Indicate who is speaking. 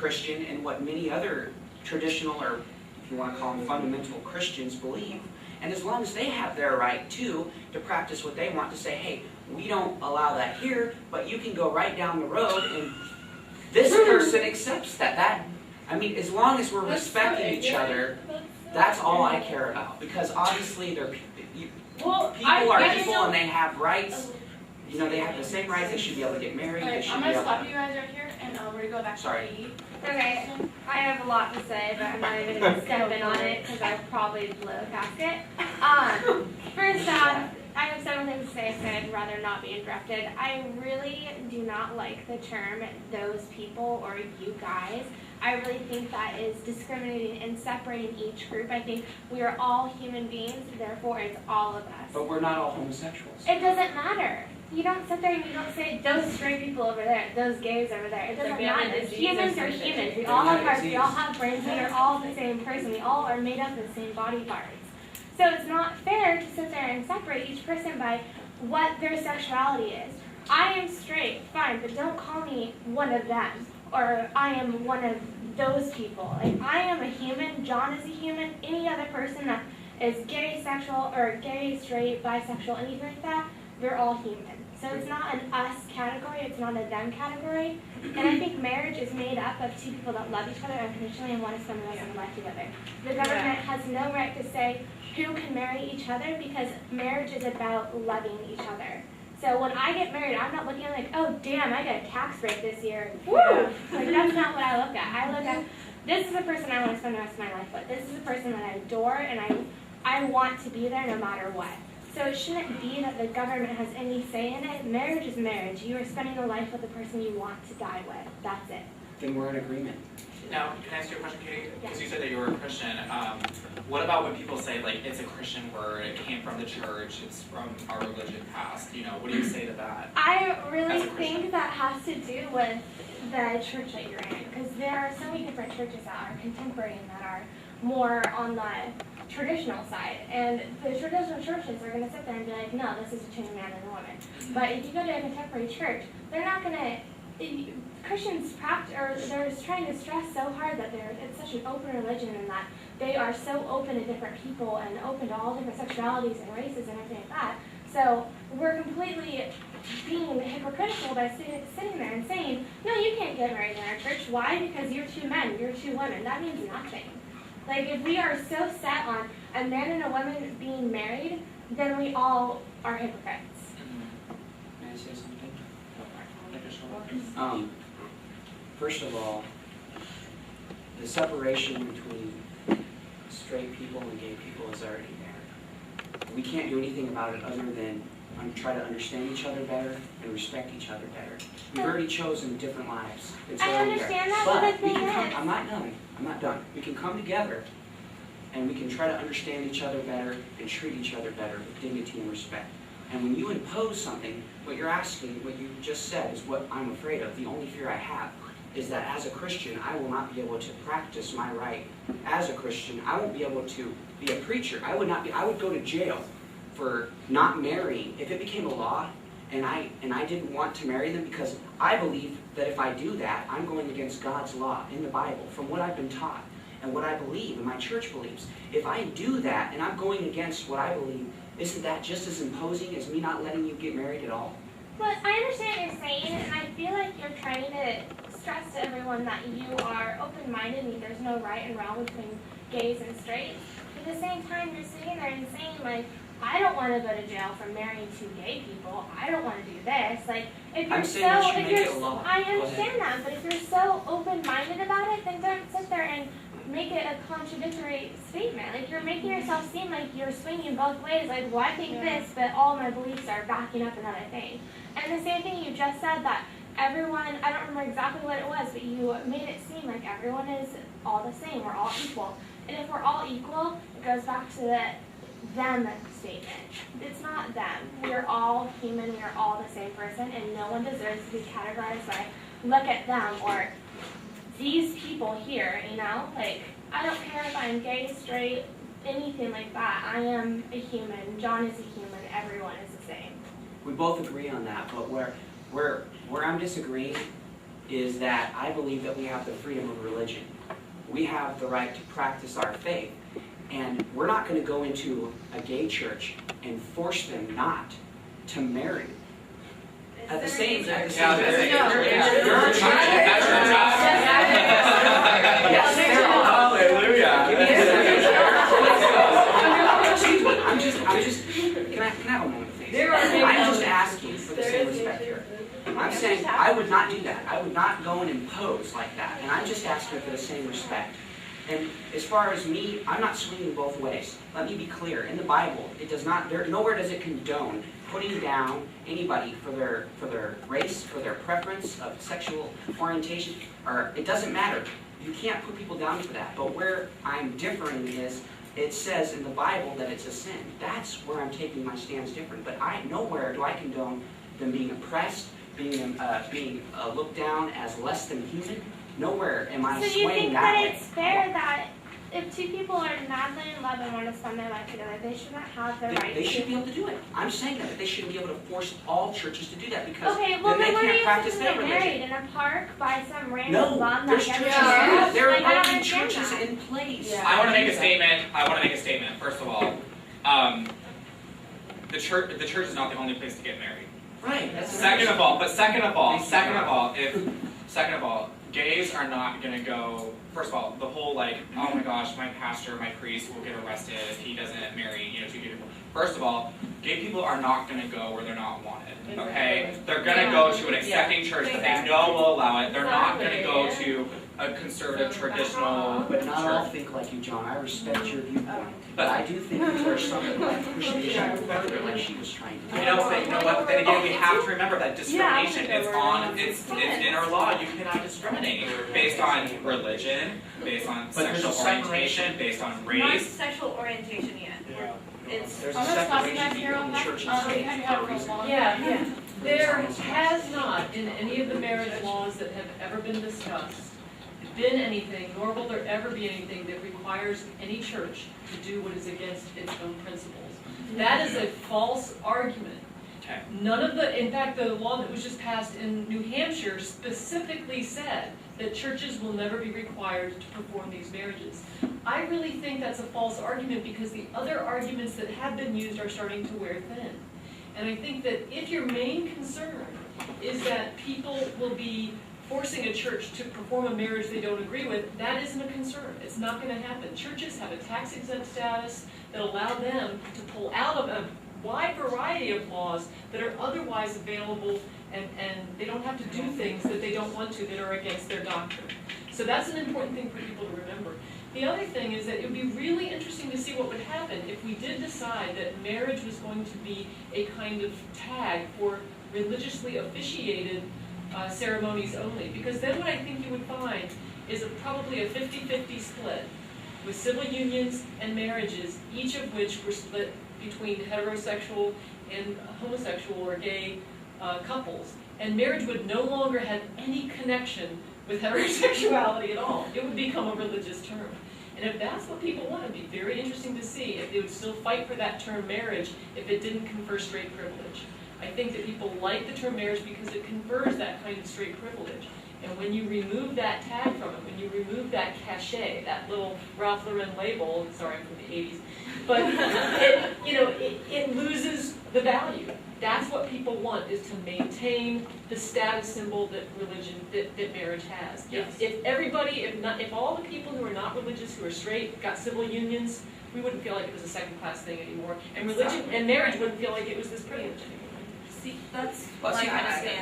Speaker 1: Christian and what many other traditional, or if you want to call them fundamental Christians, believe. And as long as they have their right, too, to practice what they want, to say, hey, we don't allow that here, but you can go right down the road and this person accepts that. I mean, as long as we're respecting each other, that's all I care about. Because obviously, people are people and they have rights. You know, they have the same rights. They should be able to get married. They should
Speaker 2: I'm
Speaker 1: be
Speaker 2: going to
Speaker 1: able
Speaker 2: stop you guys right here, and we're going to go back to
Speaker 1: Sorry.
Speaker 3: Okay, I have a lot to say, but I'm not even going to step in on it because I probably blew a gasket. First off, I have several things to say, so I'd rather not be interrupted. I really do not like the term those people or you guys. I really think that is discriminating and separating each group. I think we are all human beings, therefore it's all of us.
Speaker 1: But we're not all homosexuals.
Speaker 3: It doesn't matter. You don't sit there and you don't say those straight people over there, those gays over there. It doesn't matter. Humans are humans. We all have hearts. We all have brains. We are all the same person. We all are made up of the same body parts. So it's not fair to sit there and separate each person by what their sexuality is. I am straight, fine, but don't call me one of them, or I am one of those people. Like, I am a human, John is a human, any other person that is gay, sexual, or gay, straight, bisexual, anything like that, they're all human. So it's not an us category, it's not a them category. And I think marriage is made up of two people that love each other unconditionally and want to spend the rest of their life together. The government has no right to say who can marry each other because marriage is about loving each other. So when I get married, I'm not looking at like, oh damn, I got a tax break this year. Woo! Like, that's not what I look at. I look at, this is the person I want to spend the rest of my life with. This is the person that I adore and I want to be there no matter what. So it shouldn't be that the government has any say in it. Marriage is marriage. You are spending a life with the person you want to die with. That's it.
Speaker 1: Then we're in agreement.
Speaker 4: Now, can I ask you a question, Katie? Because
Speaker 3: Yeah.
Speaker 4: you said that you were a Christian. What about when people say, like, it's a Christian word, it came from the church, it's from our religion past, you know, what do you say to that?
Speaker 3: I really think that has to do with the church that you're in, because there are so many different churches that are contemporary and that are more on the traditional side, and the traditional churches are going to sit there and be like, no, this is between a man and a woman. But if you go to a contemporary church, they're not going to, Christians practice, or they're just trying to stress so hard that it's such an open religion and that they are so open to different people and open to all different sexualities and races and everything like that. So we're completely being hypocritical by sitting there and saying, no, you can't get married in our church. Why? Because you're two men, you're two women. That means nothing. Like, if we are so set on a man and a woman being married, then we all are hypocrites.
Speaker 1: May I say something? First of all, the separation between straight people and gay people is already there. We can't do anything about it other than try to understand each other better and respect each other better. We've already chosen different lives. It's
Speaker 3: I
Speaker 1: already
Speaker 3: understand
Speaker 1: there.
Speaker 3: that, but the
Speaker 1: we
Speaker 3: thing
Speaker 1: can
Speaker 3: is...
Speaker 1: I'm not done. I'm not done. We can come together and we can try to understand each other better and treat each other better with dignity and respect. And when you impose something, what you're asking, what you just said, is what I'm afraid of. The only fear I have is that as a Christian, I will not be able to practice my right. As a Christian, I won't be able to be a preacher. I would go to jail for not marrying. If it became a law and I didn't want to marry them, because I believe that if I do that, I'm going against God's law in the Bible, from what I've been taught and what I believe and my church believes. If I do that and I'm going against what I believe, isn't that just as imposing as me not letting you get married at all?
Speaker 3: But I understand what you're saying, and I feel like you're trying to stress to everyone that you are open-minded and there's no right and wrong between gays and straights. At the same time, you're sitting there and saying, like, I don't want to go to jail for marrying two gay people. I don't want to do this. Like, if you're
Speaker 1: I'm saying we should make it a law.
Speaker 3: I understand that, but if you're so open-minded about it, then don't sit there and make it a contradictory statement. Like, you're making yourself seem like you're swinging both ways. Like, well, I think this, but all my beliefs are backing up another thing. And the same thing you just said, that everyone, I don't remember exactly what it was, but you made it seem like everyone is all the same. We're all equal. And if we're all equal, it goes back to the them statement. It's not them. We are all human. We are all the same person, and no one deserves to be categorized by look at them or these people here, you know? Like, I don't care if I'm gay, straight, anything like that. I am a human. John is a human. Everyone is the same.
Speaker 1: We both agree on that, but where I'm disagreeing is that I believe that we have the freedom of religion. We have the right to practice our faith. And we're not going to go into a gay church and force them not to marry. At the same time,
Speaker 4: That's your job.
Speaker 1: Yes, there are. Can I have a moment, please? I'm just asking for the same respect here. I'm saying I would not do that. I would not go and impose like that. And I'm just asking for the same respect. And as far as me, I'm not swinging both ways. Let me be clear. In the Bible, it does not. Nowhere does it condone putting down anybody for their race, for their preference of sexual orientation, or it doesn't matter. You can't put people down for that. But where I'm differing is, it says in the Bible that it's a sin. That's where I'm taking my stance different. But nowhere do I condone them being oppressed, being looked down as less than human. Nowhere am I
Speaker 3: swaying that way. So you think that it's fair that if two people are madly in love and want to spend their life together, they shouldn't have the right
Speaker 1: They should be able to do it. I'm saying that they shouldn't be able to force all churches to do that because
Speaker 3: okay, well,
Speaker 1: then they can't practice
Speaker 3: get
Speaker 1: their religion.
Speaker 3: married in a park by some random bum
Speaker 1: there's
Speaker 3: that
Speaker 1: churches.
Speaker 3: gets married?
Speaker 1: There
Speaker 3: Like, I
Speaker 1: are
Speaker 3: don't
Speaker 1: already
Speaker 3: understand
Speaker 1: churches
Speaker 3: that.
Speaker 1: in place.
Speaker 2: Yeah.
Speaker 4: I want to make a statement. First of all, the church is not the only place to get married.
Speaker 1: Right.
Speaker 4: Second of all, gays are not going to go. First of all, the whole like, oh my gosh, my pastor, my priest will get arrested if he doesn't marry, two gay people. First of all, gay people are not going to go where they're not wanted. Okay, they're going to go to an accepting church that they know will allow it. They're not going to go to a conservative, traditional
Speaker 1: But not all
Speaker 4: church.
Speaker 1: think like you, John. I respect your viewpoint. But I do think that there's some that might push the issue further like she was trying to do.
Speaker 4: I know, but you know what? But then again, we have to remember that discrimination is it's in our law. You cannot discriminate based on religion, based on sexual orientation, based on
Speaker 2: Not
Speaker 4: race.
Speaker 2: sexual orientation yet. It's
Speaker 1: There's a
Speaker 3: I'm gonna stop you
Speaker 1: separation
Speaker 3: guys here
Speaker 1: between
Speaker 3: on that.
Speaker 1: church and state for a reason.
Speaker 5: Yeah, there has not, in any of the marriage laws that have ever been discussed, been anything, nor will there ever be anything that requires any church to do what is against its own principles. That is a false argument.
Speaker 4: Okay.
Speaker 5: None of the, in fact, the law that was just passed in New Hampshire specifically said that churches will never be required to perform these marriages. I really think that's a false argument because the other arguments that have been used are starting to wear thin. And I think that if your main concern is that people will be forcing a church to perform a marriage they don't agree with, that isn't a concern. It's not going to happen. Churches have a tax-exempt status that allow them to pull out of a wide variety of laws that are otherwise available, and they don't have to do things that they don't want to that are against their doctrine. So that's an important thing for people to remember. The other thing is that it would be really interesting to see what would happen if we did decide that marriage was going to be a kind of tag for religiously officiated ceremonies only. Because then what I think you would find is probably a 50-50 split with civil unions and marriages, each of which were split between heterosexual and homosexual or gay couples. And marriage would no longer have any connection with heterosexuality at all. It would become a religious term. And if that's what people want, it'd be very interesting to see if they would still fight for that term marriage if it didn't confer straight privilege. I think that people like the term marriage because it confers that kind of straight privilege. And when you remove that tag from it, when you remove that cachet, that little Ralph Lauren label, sorry, I'm from the 80s, but it loses the value. That's what people want, is to maintain the status symbol that religion, that marriage has.
Speaker 4: Yes.
Speaker 5: If all the people who are not religious, who are straight, got civil unions, we wouldn't feel like it was a second-class thing anymore. And religion and marriage wouldn't feel like it was this privilege anymore.
Speaker 2: See, that's
Speaker 1: Well, see,
Speaker 2: like
Speaker 1: I-
Speaker 2: understand.